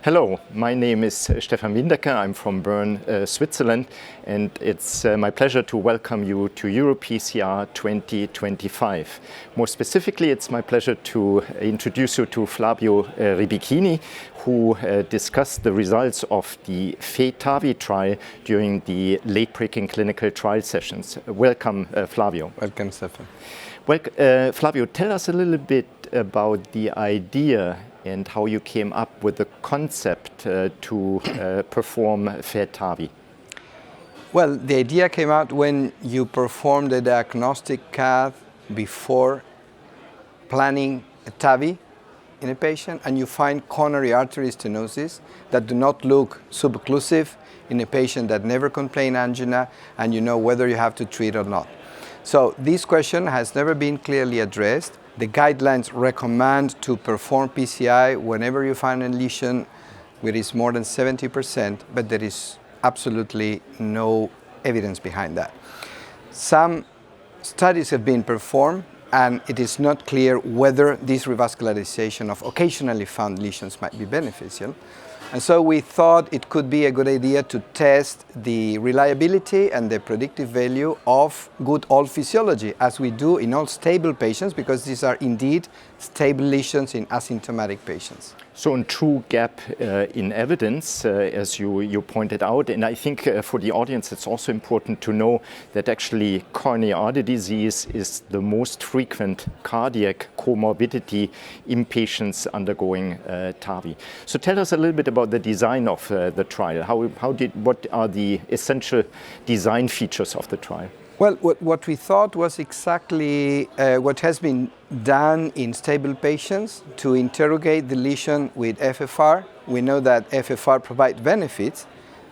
Hello, my name is Stephan Windecker. I'm from Bern, Switzerland, and it's my pleasure to welcome you to EuroPCR 2025. More specifically, it's my pleasure to introduce you to Flavio Ribichini, who discussed the results of the FAITAVI trial during the late-breaking clinical trial sessions. Welcome, Flavio. Welcome, Stephan. Well, Flavio, tell us a little bit about the idea and how you came up with the concept to perform FAITAVI. Well, the idea came out when you perform the diagnostic cath before planning a TAVI in a patient, and you find coronary artery stenosis that do not look subocclusive in a patient that never complained angina, and you know whether you have to treat or not. So this question has never been clearly addressed. The guidelines recommend to perform PCI whenever you find a lesion which is more than 70%, but there is absolutely no evidence behind that. Some studies have been performed, and it is not clear whether this revascularization of occasionally found lesions might be beneficial. And so we thought it could be a good idea to test the reliability and the predictive value of good old physiology, as we do in all stable patients, because these are indeed stable lesions in asymptomatic patients. So a true gap in evidence, as you pointed out, and I think for the audience it's also important to know that actually coronary artery disease is the most frequent cardiac comorbidity in patients undergoing TAVI. So tell us a little bit about the design of the trial. What are the essential design features of the trial? Well, what we thought was exactly what has been done in stable patients to interrogate the lesion with FFR. We know that FFR provides benefits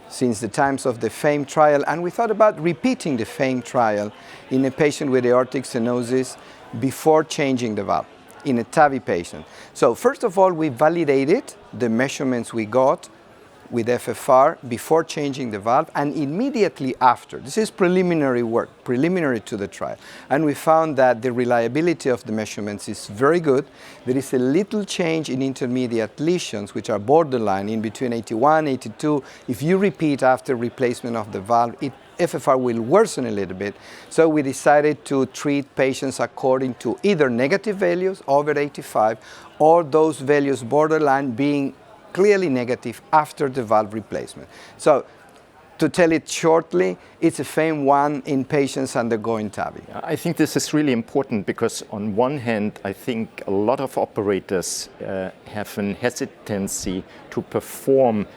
since the times of the FAME trial, and we thought about repeating the FAME trial in a patient with aortic stenosis before changing the valve in a TAVI patient. So first of all, we validated the measurements we got with FFR before changing the valve, and immediately after. This is preliminary work, preliminary to the trial. And we found that the reliability of the measurements is very good. There is a little change in intermediate lesions, which are borderline in between 81, 82. If you repeat after replacement of the valve, FFR will worsen a little bit. So we decided to treat patients according to either negative values over 85 or those values borderline being clearly negative after the valve replacement. So to tell it shortly, it's a FAME 1 in patients undergoing TAVI. I think this is really important because on one hand, I think a lot of operators have an hesitancy to perform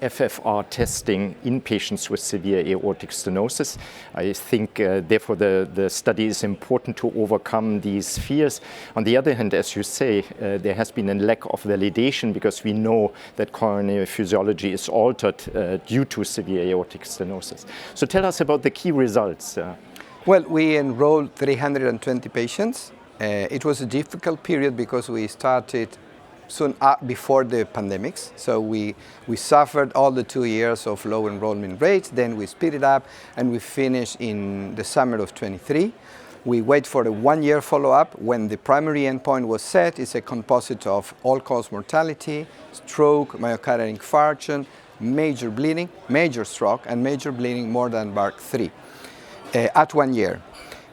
FFR testing in patients with severe aortic stenosis. I think therefore the study is important to overcome these fears. On the other hand, as you say, there has been a lack of validation because we know that coronary physiology is altered due to severe aortic stenosis. So tell us about the key results. Well, we enrolled 320 patients. It was a difficult period because we started soon before the pandemics. So we suffered all the 2 years of low enrollment rates, then we speed it up, and we finished in the summer of 23. We wait for a 1-year follow-up when the primary endpoint was set. It's a composite of all-cause mortality, stroke, myocardial infarction, major bleeding, major stroke, and major bleeding more than BARC 3 at 1 year.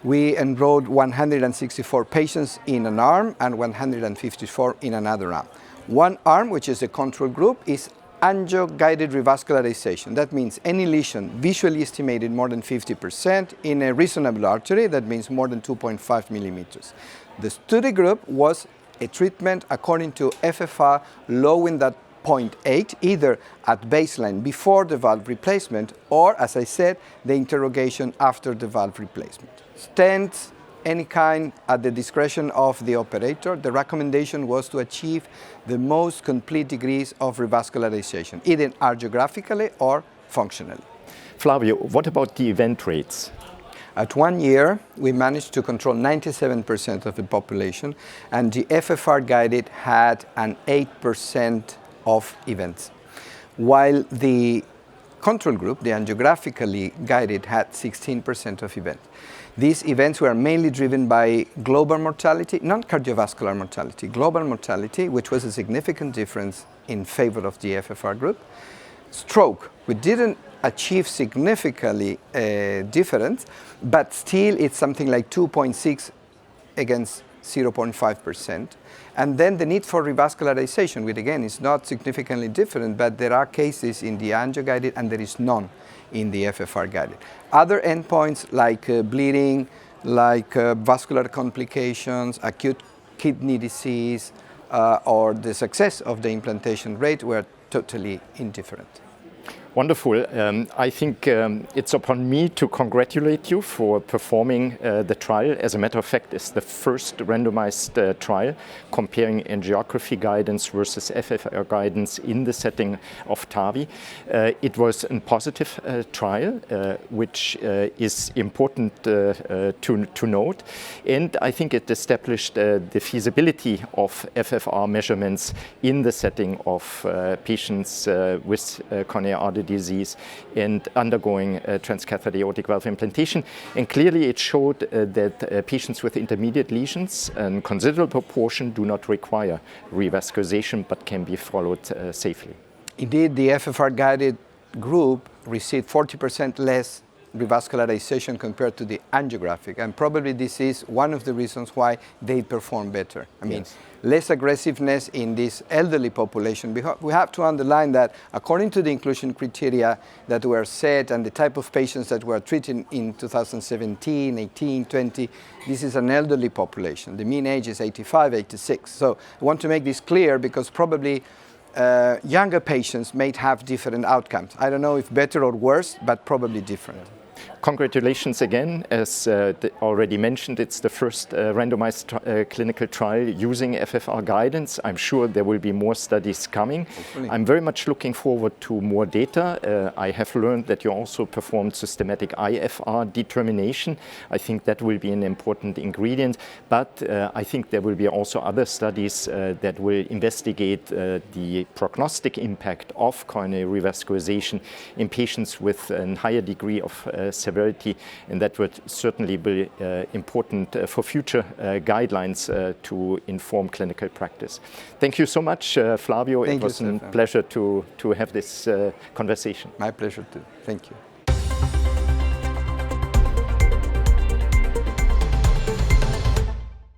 We enrolled 164 patients in an arm and 154 in another arm. One arm, which is a control group, is angio-guided revascularization. That means any lesion visually estimated more than 50% in a reasonable artery, that means more than 2.5 millimeters. The study group was a treatment according to FFR lowering that 0.8, either at baseline before the valve replacement or, as I said, the interrogation after the valve replacement. Stents, any kind at the discretion of the operator. The recommendation was to achieve the most complete degrees of revascularization, either angiographically or functionally. Flavio, what about the event rates? At 1 year, we managed to control 97% of the population, and the FFR-guided had an 8% of events, while the control group, the angiography guided, had 16% of events. These events were mainly driven by global mortality, not cardiovascular mortality, global mortality, which was a significant difference in favor of the FFR group. Stroke, we didn't achieve significantly difference, but still it's something like 2.6 against 0.5%. And then the need for revascularization, which again is not significantly different, but there are cases in the angio-guided and there is none in the FFR-guided. Other endpoints like bleeding, like vascular complications, acute kidney disease, or the success of the implantation rate were totally indifferent. Wonderful. I think it's upon me to congratulate you for performing the trial. As a matter of fact, it's the first randomized trial comparing angiography guidance versus FFR guidance in the setting of TAVI. It was a positive trial, which is important to note. And I think it established the feasibility of FFR measurements in the setting of patients with coronary artery disease and undergoing transcatheter aortic valve implantation. And clearly it showed that patients with intermediate lesions, a considerable proportion, do not require revascularization but can be followed safely. Indeed, the FFR-guided group received 40% less revascularization compared to the angiographic, and probably this is one of the reasons why they perform better. I mean, yes. Less aggressiveness in this elderly population. We have to underline that according to the inclusion criteria that were set and the type of patients that were treated in 2017, 18, 20, this is an elderly population. The mean age is 85, 86. So I want to make this clear because probably younger patients may have different outcomes. I don't know if better or worse, but probably different. Congratulations again. As already mentioned, it's the first randomized clinical trial using FFR guidance. I'm sure there will be more studies coming. Hopefully. I'm very much looking forward to more data. I have learned that you also performed systematic IFR determination. I think that will be an important ingredient, but I think there will be also other studies that will investigate the prognostic impact of coronary revascularization in patients with a higher degree of severity, and that would certainly be important for future guidelines to inform clinical practice. Thank you so much, Flavio. It was a pleasure to have this conversation. My pleasure too. Thank you.